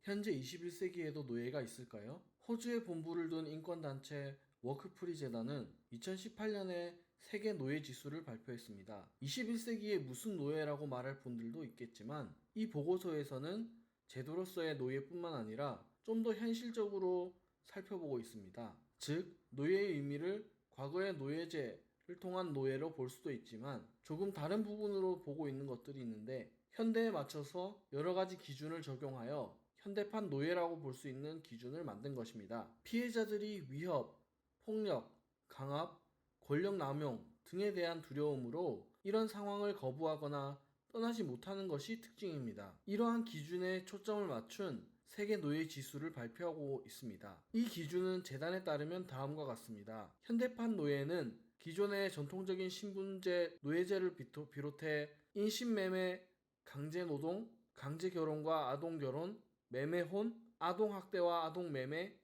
현재 21세기에도 노예가 있을까요? 호주에 본부를 둔 인권단체 워크프리 재단은 2018년에 세계 노예 지수를 발표했습니다. 21세기에 무슨 노예라고 말할 분들도 있겠지만 이 보고서에서는 제도로서의 노예뿐만 아니라 좀 더 현실적으로 살펴보고 있습니다. 즉, 노예의 의미를 과거의 노예제를 통한 노예로 볼 수도 있지만 조금 다른 부분으로 보고 있는 것들이 있는데 현대에 맞춰서 여러 가지 기준을 적용하여 현대판 노예라고 볼 수 있는 기준을 만든 것입니다. 피해자들이 위협, 폭력, 강압, 권력 남용 등에 대한 두려움으로 이런 상황을 거부하거나 떠나지 못하는 것이 특징입니다. 이러한 기준에 초점을 맞춘 세계 노예 지수를 발표하고 있습니다. 이 기준은 재단에 따르면 다음과 같습니다. 현대판 노예는 기존의 전통적인 신분제 노예제를 비롯해 인신매매, 강제노동, 강제결혼과 아동결혼, 매매혼, 아동학대와 아동매매,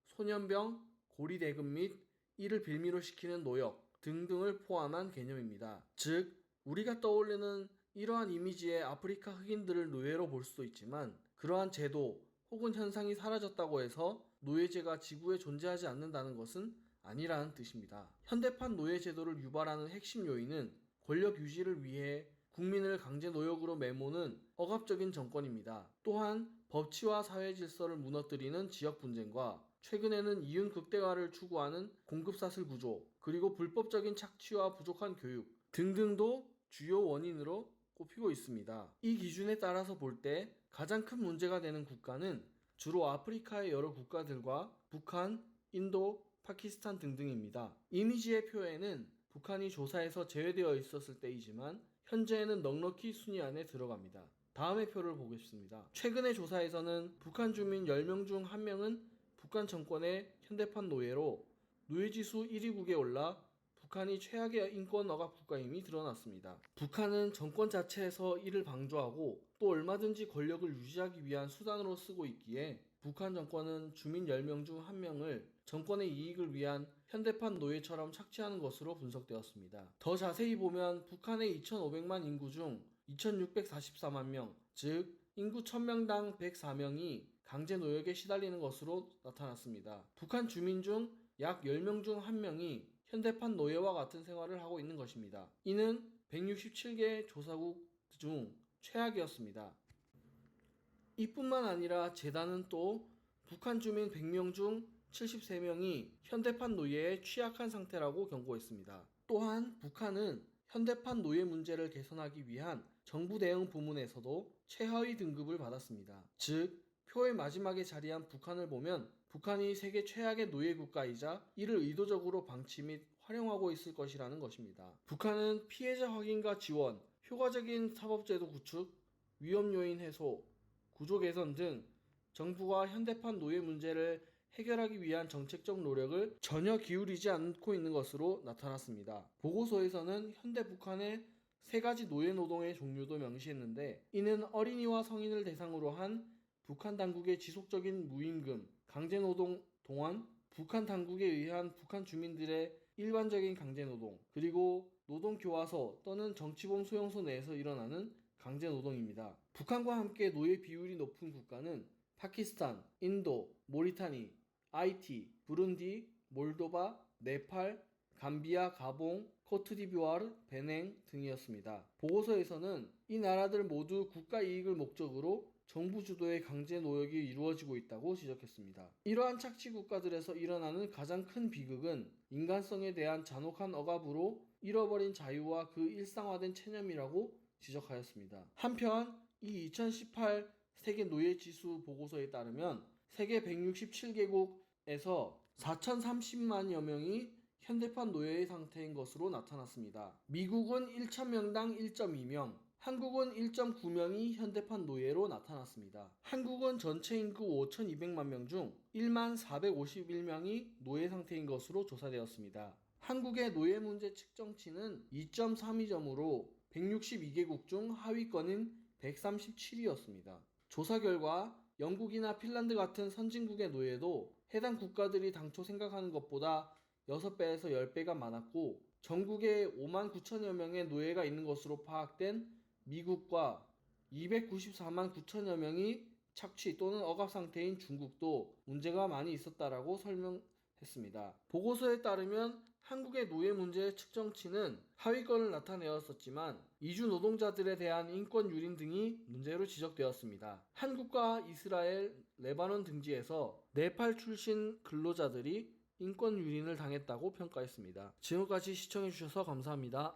소년병, 고리대금 및 이를 빌미로 시키는 노역 등등을 포함한 개념입니다. 즉, 우리가 떠올리는 이러한 이미지의 아프리카 흑인들을 노예로 볼 수도 있지만 그러한 제도 혹은 현상이 사라졌다고 해서 노예제가 지구에 존재하지 않는다는 것은 아니라는 뜻입니다. 현대판 노예 제도를 유발하는 핵심 요인은 권력 유지를 위해 국민을 강제 노역으로 매모는 억압적인 정권입니다. 또한 법치와 사회 질서를 무너뜨리는 지역 분쟁과 최근에는 이윤 극대화를 추구하는 공급사슬 구조, 그리고 불법적인 착취와 부족한 교육 등등도 주요 원인으로 꼽히고 있습니다. 이 기준에 따라서 볼 때 가장 큰 문제가 되는 국가는 주로 아프리카의 여러 국가들과 북한, 인도, 파키스탄 등등입니다. 이미지의 표에는 북한이 조사에서 제외되어 있었을 때이지만 현재에는 넉넉히 순위 안에 들어갑니다. 다음의 표를 보겠습니다. 최근의 조사에서는 북한 주민 10명 중 1명은 북한 정권의 현대판 노예로 노예지수 1위국에 올라 북한이 최악의 인권 억압 국가임이 드러났습니다. 북한은 정권 자체에서 이를 방조하고 또 얼마든지 권력을 유지하기 위한 수단으로 쓰고 있기에 북한 정권은 주민 10명 중 1명을 정권의 이익을 위한 현대판 노예처럼 착취하는 것으로 분석되었습니다. 더 자세히 보면 북한의 2,500만 인구 중 2,644만 명, 즉 인구 1000명당 104명이 강제 노역에 시달리는 것으로 나타났습니다. 북한 주민 중 약 10명 중 1명이 현대판 노예와 같은 생활을 하고 있는 것입니다. 이는 167개 조사국 중 최악이었습니다. 이뿐만 아니라 재단은 또 북한 주민 100명 중 73명이 현대판 노예에 취약한 상태라고 경고했습니다. 또한 북한은 현대판 노예 문제를 개선하기 위한 정부 대응 부문에서도 최하위 등급을 받았습니다. 즉, 표의 마지막에 자리한 북한을 보면 북한이 세계 최악의 노예 국가이자 이를 의도적으로 방치 및 활용하고 있을 것이라는 것입니다. 북한은 피해자 확인과 지원, 효과적인 사법제도 구축, 위험 요인 해소, 구조 개선 등 정부가 현대판 노예 문제를 해결하기 위한 정책적 노력을 전혀 기울이지 않고 있는 것으로 나타났습니다. 보고서에서는 현대 북한의 3가지 노예 노동의 종류도 명시했는데 이는 어린이와 성인을 대상으로 한 북한 당국의 지속적인 무임금, 강제노동 동안 북한 당국에 의한 북한 주민들의 일반적인 강제노동, 그리고 노동교화소 또는 정치범 수용소 내에서 일어나는 강제노동입니다. 북한과 함께 노예 비율이 높은 국가는 파키스탄, 인도, 모리타니, 하이티, 부룬디, 몰도바, 네팔, 감비아, 가봉, 코트디부아르, 베냉 등이었습니다. 보고서에서는 이 나라들 모두 국가 이익을 목적으로 정부 주도의 강제 노역이 이루어지고 있다고 지적했습니다. 이러한 착취 국가들에서 일어나는 가장 큰 비극은 인간성에 대한 잔혹한 억압으로 잃어버린 자유와 그 일상화된 체념이라고 지적하였습니다. 한편 이 2018 세계 노예 지수 보고서에 따르면 세계 167개국에서 4,030만여 명이 현대판 노예의 상태인 것으로 나타났습니다. 미국은 1,000명당 1.2명, 한국은 1.9명이 현대판 노예로 나타났습니다. 한국은 전체 인구 5,200만 명 중 1만 451명이 노예 상태인 것으로 조사되었습니다. 한국의 노예 문제 측정치는 2.32점으로 162개국 중 하위권인 137위였습니다. 조사 결과 영국이나 핀란드 같은 선진국의 노예도 해당 국가들이 당초 생각하는 것보다 6배에서 10배가 많았고 전국에 5만 9천여 명의 노예가 있는 것으로 파악된 미국과 294만 9천여 명이 착취 또는 억압 상태인 중국도 문제가 많이 있었다라고 설명했습니다. 보고서에 따르면 한국의 노예 문제의 측정치는 하위권을 나타내었었지만 이주 노동자들에 대한 인권 유린 등이 문제로 지적되었습니다. 한국과 이스라엘, 레바논 등지에서 네팔 출신 근로자들이 인권 유린을 당했다고 평가했습니다. 지금까지 시청해주셔서 감사합니다.